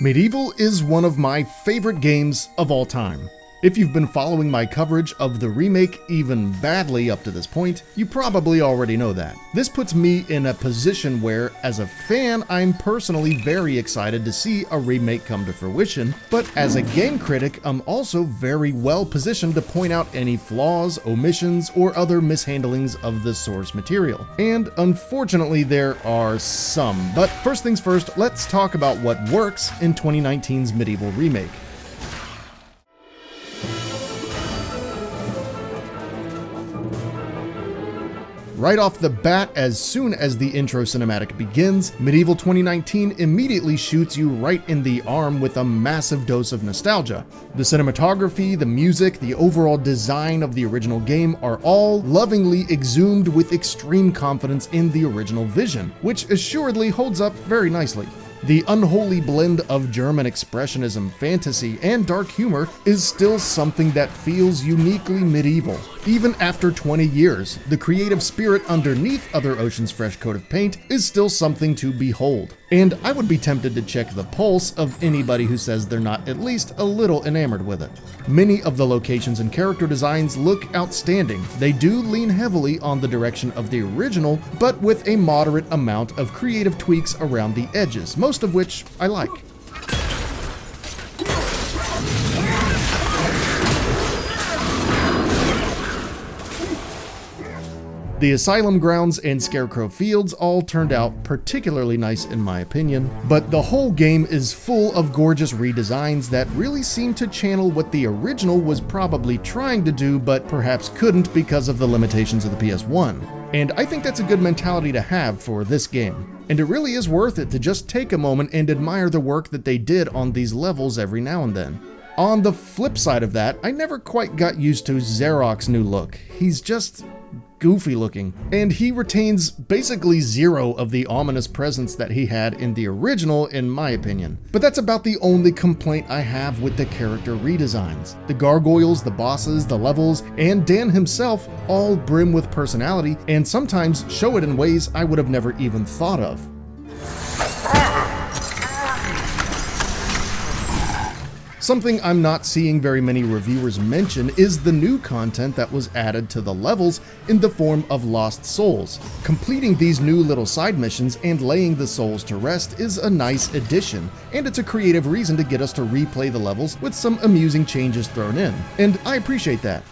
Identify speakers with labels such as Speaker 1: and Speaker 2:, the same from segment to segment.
Speaker 1: MediEvil is one of my favorite games of all time. If you've been following my coverage of the remake even badly up to this point, you probably already know that. This puts me in a position where, as a fan, I'm personally very excited to see a remake come to fruition, but as a game critic, I'm also very well positioned to point out any flaws, omissions, or other mishandlings of the source material. And unfortunately, there are some. But first things first, let's talk about what works in 2019's MediEvil remake. Right off the bat, as soon as the intro cinematic begins, MediEvil 2019 immediately shoots you right in the arm with a massive dose of nostalgia. The cinematography, the music, the overall design of the original game are all lovingly exhumed with extreme confidence in the original vision, which assuredly holds up very nicely. The unholy blend of German expressionism, fantasy, and dark humor is still something that feels uniquely medieval. Even after 20 years, the creative spirit underneath Other Ocean's fresh coat of paint is still something to behold. And I would be tempted to check the pulse of anybody who says they're not at least a little enamored with it. Many of the locations and character designs look outstanding. They do lean heavily on the direction of the original, but with a moderate amount of creative tweaks around the edges, most of which I like. The Asylum grounds and Scarecrow fields all turned out particularly nice in my opinion, but the whole game is full of gorgeous redesigns that really seem to channel what the original was probably trying to do but perhaps couldn't because of the limitations of the PS1. And I think that's a good mentality to have for this game. And it really is worth it to just take a moment and admire the work that they did on these levels every now and then. On the flip side of that, I never quite got used to Zarok's new look. He's just goofy looking, and he retains basically zero of the ominous presence that he had in the original, in my opinion. But that's about the only complaint I have with the character redesigns. The gargoyles, the bosses, the levels, and Dan himself all brim with personality, and sometimes show it in ways I would have never even thought of. Something I'm not seeing very many reviewers mention is the new content that was added to the levels in the form of lost souls. Completing these new little side missions and laying the souls to rest is a nice addition, and it's a creative reason to get us to replay the levels with some amusing changes thrown in, and I appreciate that.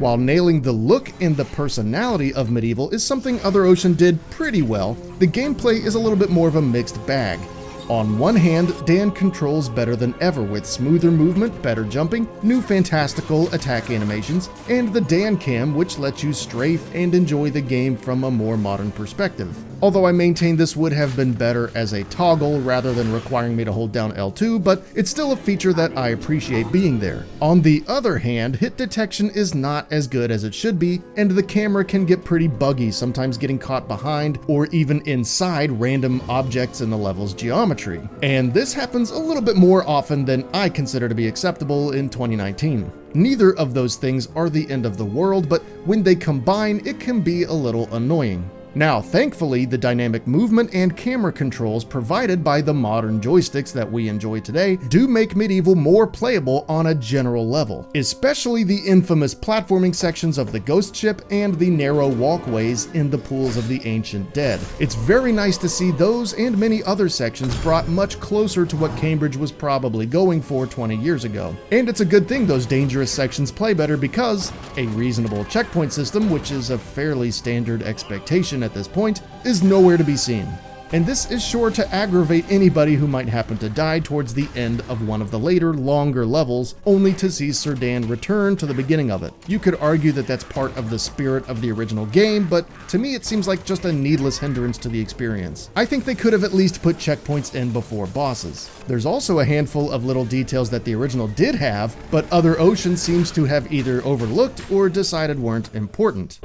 Speaker 1: While nailing the look and the personality of MediEvil is something Other Ocean did pretty well, the gameplay is a little bit more of a mixed bag. On one hand, Dan controls better than ever with smoother movement, better jumping, new fantastical attack animations, and the Dan Cam, which lets you strafe and enjoy the game from a more modern perspective. Although I maintain this would have been better as a toggle rather than requiring me to hold down L2, but it's still a feature that I appreciate being there. On the other hand, hit detection is not as good as it should be, and the camera can get pretty buggy, sometimes getting caught behind or even inside random objects in the level's geometry. And this happens a little bit more often than I consider to be acceptable in 2019. Neither of those things are the end of the world, but when they combine, it can be a little annoying. Now, thankfully, the dynamic movement and camera controls provided by the modern joysticks that we enjoy today do make MediEvil more playable on a general level, especially the infamous platforming sections of the ghost ship and the narrow walkways in the pools of the ancient dead. It's very nice to see those and many other sections brought much closer to what Cambridge was probably going for 20 years ago. And it's a good thing those dangerous sections play better because a reasonable checkpoint system, which is a fairly standard expectation at this point, is nowhere to be seen. And this is sure to aggravate anybody who might happen to die towards the end of one of the later, longer levels, only to see Sir Dan return to the beginning of it. You could argue that that's part of the spirit of the original game, but to me it seems like just a needless hindrance to the experience. I think they could have at least put checkpoints in before bosses. There's also a handful of little details that the original did have, but Other Ocean seems to have either overlooked or decided weren't important.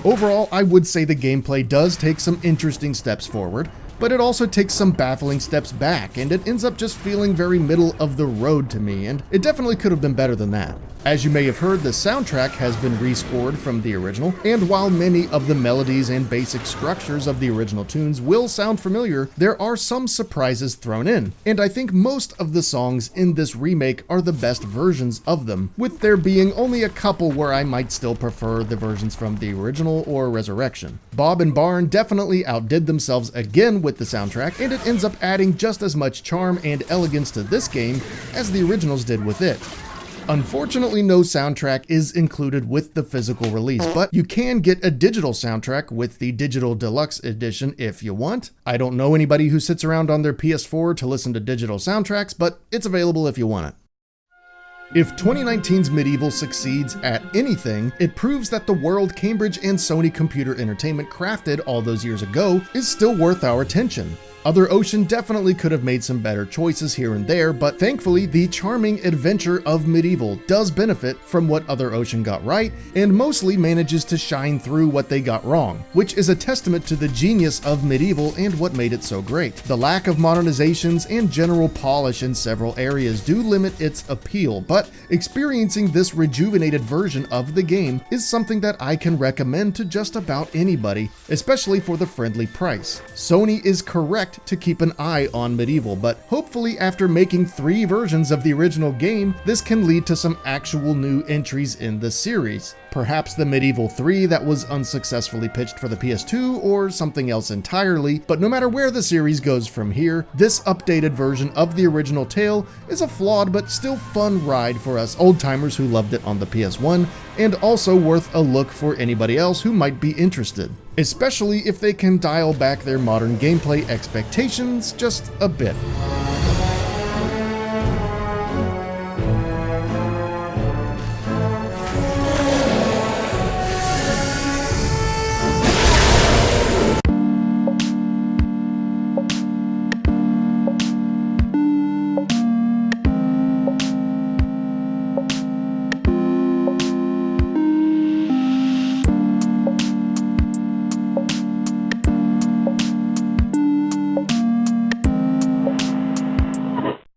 Speaker 1: Overall, I would say the gameplay does take some interesting steps forward, but it also takes some baffling steps back, and it ends up just feeling very middle of the road to me, and it definitely could have been better than that. As you may have heard, the soundtrack has been rescored from the original, and while many of the melodies and basic structures of the original tunes will sound familiar, there are some surprises thrown in, and I think most of the songs in this remake are the best versions of them, with there being only a couple where I might still prefer the versions from the original or Resurrection. Bob and Barn definitely outdid themselves again with the soundtrack, and it ends up adding just as much charm and elegance to this game as the originals did with it. Unfortunately, no soundtrack is included with the physical release, but you can get a digital soundtrack with the digital deluxe edition if you want. I don't know anybody who sits around on their PS4 to listen to digital soundtracks, but it's available if you want it. If 2019's MediEvil succeeds at anything, it proves that the world Cambridge and Sony Computer Entertainment crafted all those years ago is still worth our attention. Other Ocean definitely could have made some better choices here and there, but thankfully the charming adventure of MediEvil does benefit from what Other Ocean got right, and mostly manages to shine through what they got wrong, which is a testament to the genius of MediEvil and what made it so great. The lack of modernizations and general polish in several areas do limit its appeal, but experiencing this rejuvenated version of the game is something that I can recommend to just about anybody, especially for the friendly price. Sony is correct to keep an eye on MediEvil, but hopefully after making 3 versions of the original game, this can lead to some actual new entries in the series. Perhaps the MediEvil 3 that was unsuccessfully pitched for the PS2 or something else entirely, but no matter where the series goes from here, this updated version of the original tale is a flawed but still fun ride for us old-timers who loved it on the PS1, and also worth a look for anybody else who might be interested, especially if they can dial back their modern gameplay expectations just a bit.